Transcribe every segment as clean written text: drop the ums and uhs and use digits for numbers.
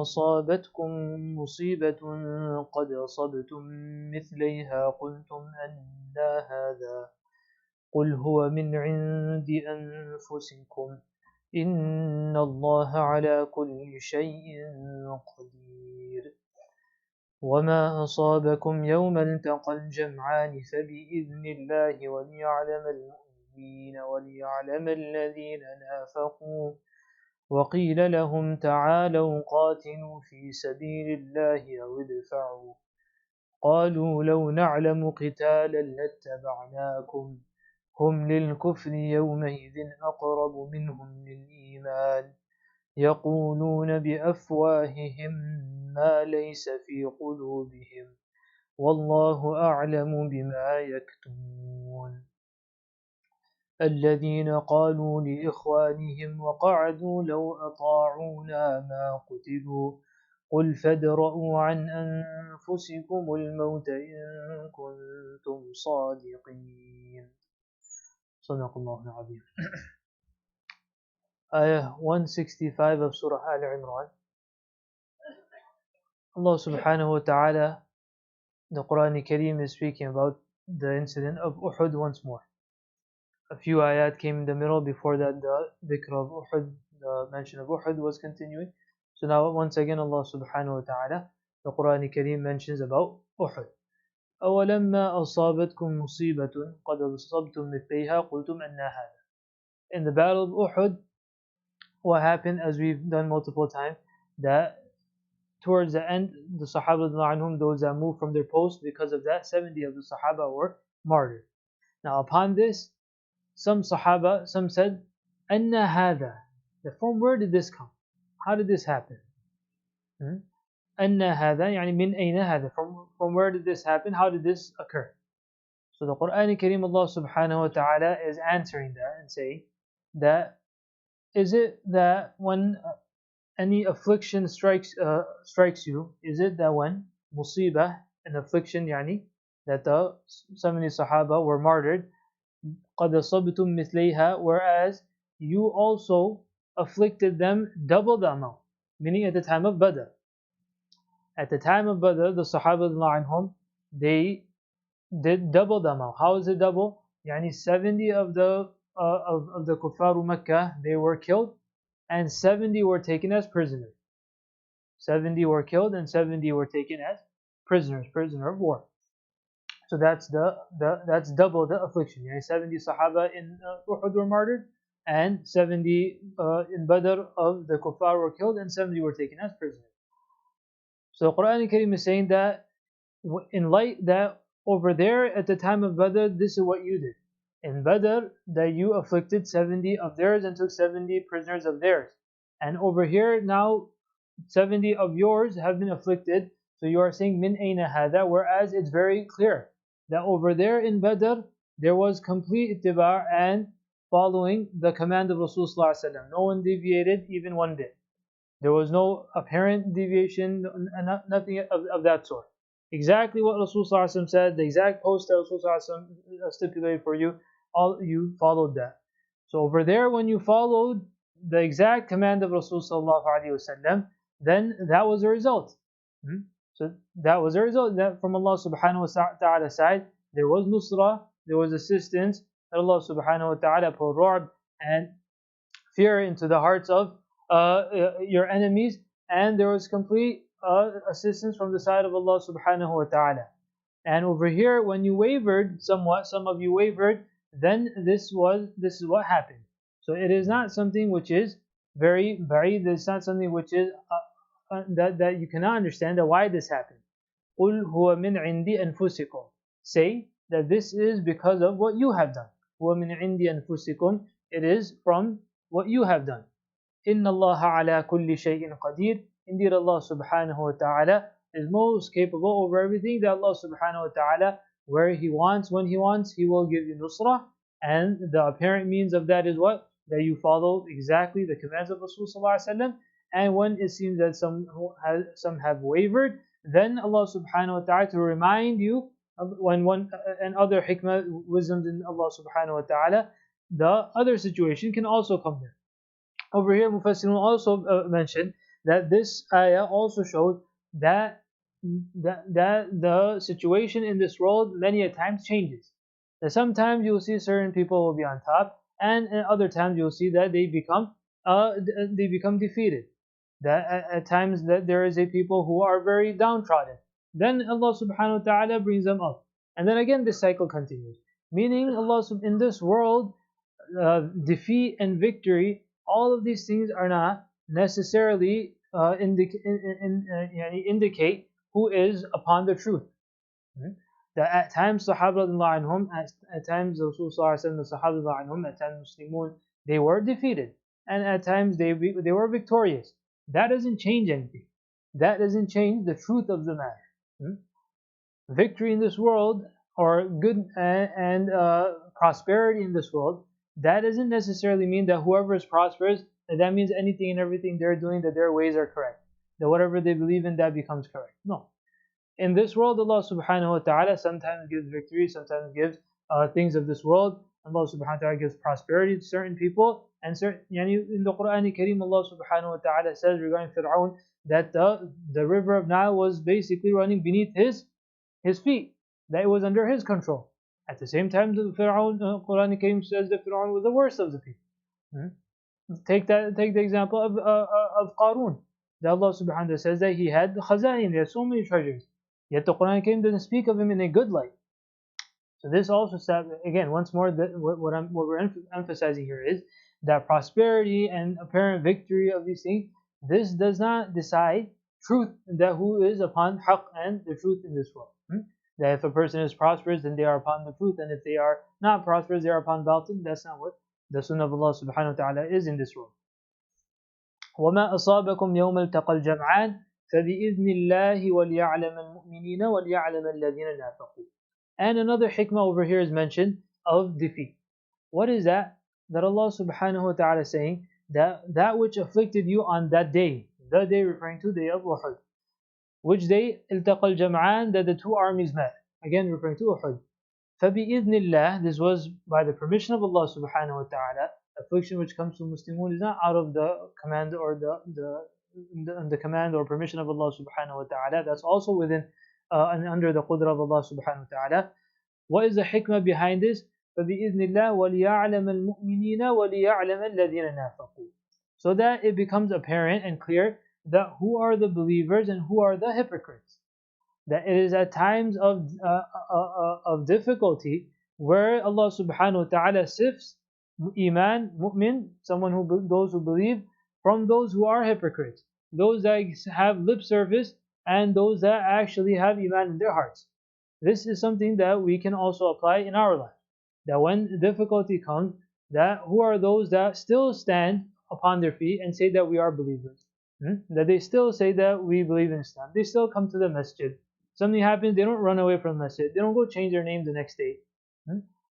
أصابتكم مصيبة قد أصبتم مثليها قلتم أنى هذا قل هو من عند أنفسكم إن الله على كل شيء قدير وما أصابكم يوم التقى الجمعان فبإذن الله وليعلم المؤمنين وليعلم الذين نافقوا وقيل لهم تعالوا قاتلوا في سبيل الله أو ادفعوا قالوا لو نعلم قتالا لاتبعناكم هم للكفر يومئذ أقرب منهم للإيمان يقولون بأفواههم ما ليس في قلوبهم والله أعلم بما يكتمون الذين قالوا لإخوانهم وقعدوا لو أطاعونا ما قتلوا قل فادرءوا عن أنفسكم الموت إن كنتم صادقين صدق الله العظيم. Ayah 165 of Surah Al-Imran. Allah subhanahu wa ta'ala, the Quran Kareem is speaking about the incident of Uhud once more. A few ayat came in the middle. Before that, the dhikr of Uhud, the mention of Uhud was continuing. So now once again Allah subhanahu wa ta'ala, the Quran Kareem mentions about Uhud. أَوَلَمَّا أَصَابَتْكُمْ مُصِيبَةٌ قَدْ أَصَبْتُمْ مِثْلَيْهَا قُلْتُمْ أَنَّ هَذَا. In the battle of Uhud, what happened, as we've done multiple times, that towards the end, the Sahaba anhum, those that moved from their post, because of that, 70 of the Sahaba were martyred. Now upon this, some Sahaba, some said, Anna hada. From where did this come? How did this happen? Anna hada, yani min ayna hada. From where did this happen? How did this occur? So the Quran Kareem, Allah subhanahu wa ta'ala is answering that and saying that, is it that when any affliction strikes you, is it that when musibah, an affliction, yani, that so many Sahaba were martyred, قَدْ أَصَبْتُمْ مِثْلَيْهَا, whereas you also afflicted them double the amount, meaning at the time of Badr. At the time of Badr, the Sahaba anhum, they did double the amount. How is it double? Yani 70 of the Kuffaru Makkah, they were killed, and 70 were taken as prisoners. 70 were killed and 70 were taken as prisoner of war. So that's that's double the affliction. Yani 70 Sahaba in Uhud were martyred, and 70 in Badr of the Kuffar were killed, and 70 were taken as prisoners. So the Quran Kareem is saying that in light that over there at the time of Badr, this is what you did. In Badr, that you afflicted 70 of theirs and took 70 prisoners of theirs. And over here now, 70 of yours have been afflicted. So you are saying min ayna hada, whereas it's very clear that over there in Badr, there was complete ittiba' and following the command of Rasulullah sallallahu alaihi wasallam. No one deviated even one bit. There was no apparent deviation, nothing of that sort. Exactly what Rasulullah said, the exact post that Rasulullah stipulated for you, all you followed that. So over there, when you followed the exact command of Rasulullah, then that was the result. So that was the result, that from Allah subhanahu wa ta'ala's side, there was nusrah, there was assistance, that Allah subhanahu wa ta'ala put ru'b and fear into the hearts of your enemies, and there was complete assistance from the side of Allah subhanahu wa ta'ala. And over here, when you wavered somewhat, some of you wavered, then this is what happened. So it is not something which is very ba'id, it's not something which is that you cannot understand that why this happened. قُلْ هُوَ مِنْ عِنْدِ أَنفُسِكُمْ. Say that this is because of what you have done. هُوَ مِنْ عِنْدِ أَنفُسِكُمْ. It is from what you have done. إِنَّ اللَّهَ عَلَى كُلِّ شَيْءٍ قَدِيرٌ. Indeed, Allah subhanahu wa ta'ala is most capable over everything. That Allah subhanahu wa ta'ala, where He wants, when He wants, He will give you nusrah. And the apparent means of that is what? That you follow exactly the commands of Rasulullah. And when it seems that some have wavered, then Allah subhanahu wa ta'ala, to remind you of when one and other hikmah, wisdoms in Allah subhanahu wa ta'ala, the other situation can also come there. Over here, Mufassirun also mentioned that this ayah also shows that that the situation in this world many a times changes. That sometimes you'll see certain people will be on top, and in other times you'll see that they become defeated. That at times that there is a people who are very downtrodden. Then Allah subhanahu wa ta'ala brings them up. And then again this cycle continues. Meaning in this world, defeat and victory, all of these things are not necessarily indicate who is upon the truth. That at times Sahaba anhum, at times Rasul the Sahaba anhum, at times Muslimun, they were defeated, and at times they were victorious. That doesn't change anything. That doesn't change the truth of the matter. Victory in this world, or good and prosperity in this world, that doesn't necessarily mean that whoever is prosperous, that means anything and everything they're doing, that their ways are correct. That whatever they believe in, that becomes correct. No. In this world, Allah subhanahu wa ta'ala sometimes gives victory, sometimes gives things of this world. Allah subhanahu wa ta'ala gives prosperity to certain people. And in the Quran Kareem, Allah subhanahu wa ta'ala says regarding Fir'aun that the river of Nile was basically running beneath his feet, that it was under his control. At the same time, the Fir'aun, Quran Kareem says that Fir'aun was the worst of the people. Take the example of Qarun. That Allah subhanahu wa ta'ala says that he had khaza'in, he had so many treasures. Yet the Quran Kareem doesn't speak of him in a good light. So this also, again, once more, what we're emphasizing here is that prosperity and apparent victory of these things, this does not decide truth, that who is upon haqq and the truth in this world. That if a person is prosperous, then they are upon the truth, and if they are not prosperous, they are upon batil. That's not what the sunnah of Allah subhanahu wa ta'ala is in this world. وَمَا أَصَابَكُمْ يَوْمَ الْتَقَى الْجَمْعَانِ فَبِإِذْنِ اللَّهِ وَلْيَعْلَمَ الْمُؤْمِنِينَ وَلْيَعْلَمَ الَّذِينَ نَافَقُوا. And another hikmah over here is mentioned of defeat. What is that? That Allah subhanahu wa ta'ala is saying that which afflicted you on that day, the day referring to the day of Uhud. Which day? التقى الجمعان, that the two armies met. Again referring to Uhud. فَبِإِذْنِ اللَّهِ, this was by the permission of Allah subhanahu wa ta'ala. Affliction which comes to Muslimun is not out of the command or the command or permission of Allah subhanahu wa ta'ala. That's also within and under the qudra of Allah subhanahu wa ta'ala. What is the hikmah behind this? فَبِإِذْنِ اللَّهِ وَلِيَعْلَمَ الْمُؤْمِنِينَ وَلِيَعْلَمَ الَّذِينَ نَافَقُوا. So that it becomes apparent and clear that who are the believers and who are the hypocrites. That it is at times of difficulty where Allah subhanahu wa ta'ala sifts iman, mu'min, those who believe, from those who are hypocrites, those that have lip service and those that actually have iman in their hearts. This is something that we can also apply in our life. That when difficulty comes, that who are those that still stand upon their feet and say that we are believers, that they still say that we believe in Islam, they still come to the masjid. Something happens, they don't run away from the masjid, they don't go change their name the next day.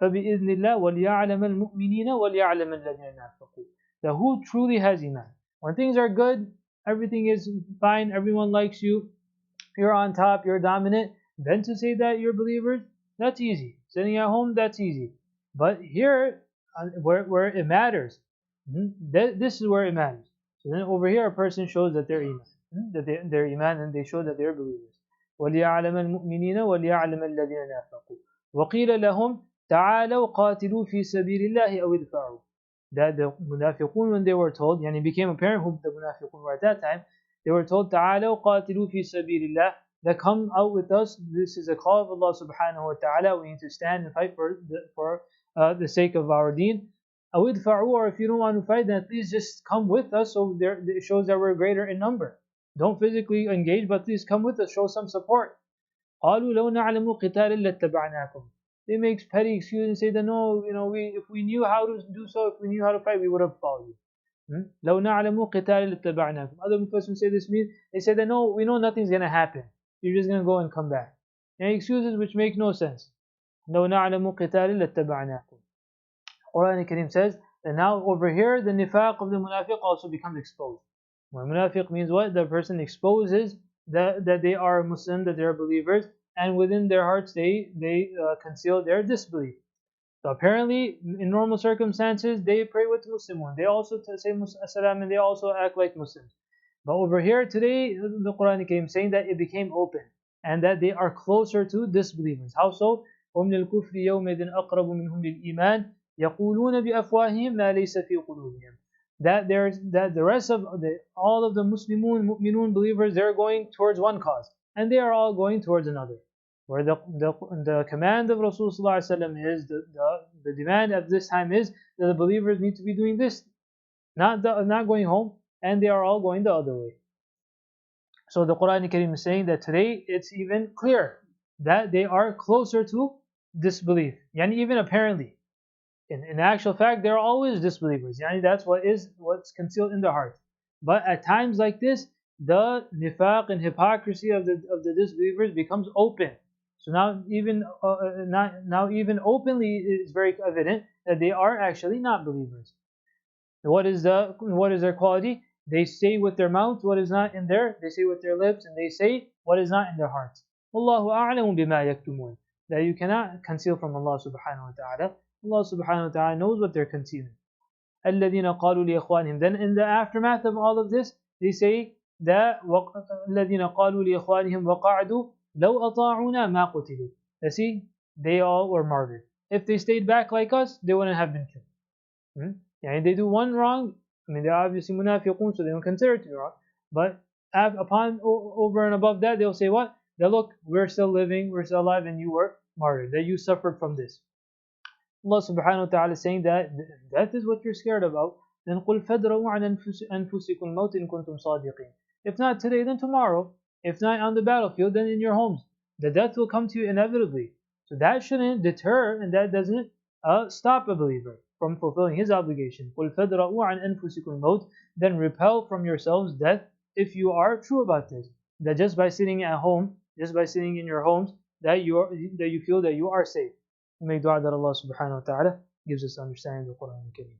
فَبِإِذْنِ اللَّهِ وَلْيَعْلَمَ الْمُؤْمِنِينَ وَلْيَعْلَمَ الَّذِينَ نَافَقُوا. That who truly has iman. When things are good, everything is fine, everyone likes you, you're on top, you're dominant, then to say that you're believers, that's easy. Sitting at home, that's easy. But here, where it matters, this is where it matters. So then over here, a person shows that they're iman, they're iman, and they show that they're believers. وَلْيَعْلَمَ الْمُؤْمِنِينَ وَلْيَعْلَمَ الَّذِينَ نَافَقُوا وَقِيلَ لَهُمْ تَعَالَوْا قَاتِلُوا فِي سَبِيلِ اللَّهِ أَوْ ادْفَعُوا. That the munafiqun, when they were told, and it became apparent who the munafiqun were at that time, they were told, تَعَالَوْا قَاتِلُوا فِي سَبِيلِ اللَّهِ, that come out with us, this is a call of Allah subhanahu wa ta'ala, we need to stand and fight for the sake of our deen. أَوْ ادْفَعُوا, or if you don't want to fight, then please just come with us, so it shows that we're greater in number. Don't physically engage, but please come with us, show some support. قَالُوا لَوْ نَعْلَمُ قِتَالًا لَاتَّبَعْنَاكُمْ. They make petty excuse and say that no, if we knew how to do so, if we knew how to fight, we would have followed you. لَوْ نَعْلَمُ قِتَالًا لَاتَّبَعْنَاكُمْ. Other Mufassirs say this means, they say that no, we know nothing's going to happen. You're just going to go and come back. And excuses which make no sense. لَوْ نَعْلَمُ قِتَالًا لَاتَّبَعْنَاكُمْ. Quran Kareem says that now over here, the nifaq of the munafiq also becomes exposed. When munafiq means what? The person exposes that they are Muslim, that they are believers, and within their hearts they conceal their disbelief. So apparently, in normal circumstances, they pray with Muslimun. They also say as-salam, and they also act like Muslims. But over here today, the Quran came saying that it became open and that they are closer to disbelievers. How so? هم للكفر يومئذ أقرب منهم للإيمان يقولون بأفواههم ما ليس في قلوبهم. That the rest of all of the Muslimun, Mu'minun believers, they're going towards one cause and they are all going towards another. Where the command of Rasulullah is, the demand at this time is that the believers need to be doing this, not going home, and they are all going the other way. So the Quran Kareem is saying that today it's even clearer that they are closer to disbelief. Yani even apparently. In actual fact, they're always disbelievers. Yani that's what's concealed in the heart. But at times like this, the nifaq and hypocrisy of the disbelievers becomes open. So now even openly it's very evident that they are actually not believers. What is their quality? They say with their mouth what is not in there. They say with their lips, and they say what is not in their hearts. Wallahu a'lamu bima yaktumun. That you cannot conceal from Allah subhanahu wa ta'ala. Allah subhanahu wa ta'ala knows what they're concealing. الَّذِينَ قَالُوا لِإِخْوَانِهِمْ. Then in the aftermath of all of this, they say that الَّذِينَ قَالُوا لِإِخْوَانِهِمْ وَقَعْدُوا لَوْ أَطَاعُونَا مَا قُتِلُوا. You see, they all were martyred. If they stayed back like us, they wouldn't have been killed. Yani they do one wrong, I mean they're obviously munafiqun, so they don't consider it to be wrong. But upon over and above that, they'll say what? That look, we're still living, we're still alive, and you were martyred, that you suffered from this. Allah subhanahu wa ta'ala is saying that death is what you're scared about. Then قُلْ فَادْرَوْا عَنْ أَنفُسِكُمْ الْمَوْتِ إِن كُنْتُمْ صَادِقِينَ. If not today, then tomorrow. If not on the battlefield, then in your homes. The death will come to you inevitably. So that shouldn't deter, and that doesn't stop a believer from fulfilling his obligation. قُلْ فَادْرَوْا عَنْ أَنفُسِكُمْ الْمَوْتِ. Then repel from yourselves death if you are true about this. That just by sitting at home, just by sitting in your homes, that you feel that you are safe. We make dua that Allah subhanahu wa ta'ala gives us understanding of the Quran al-Kareem.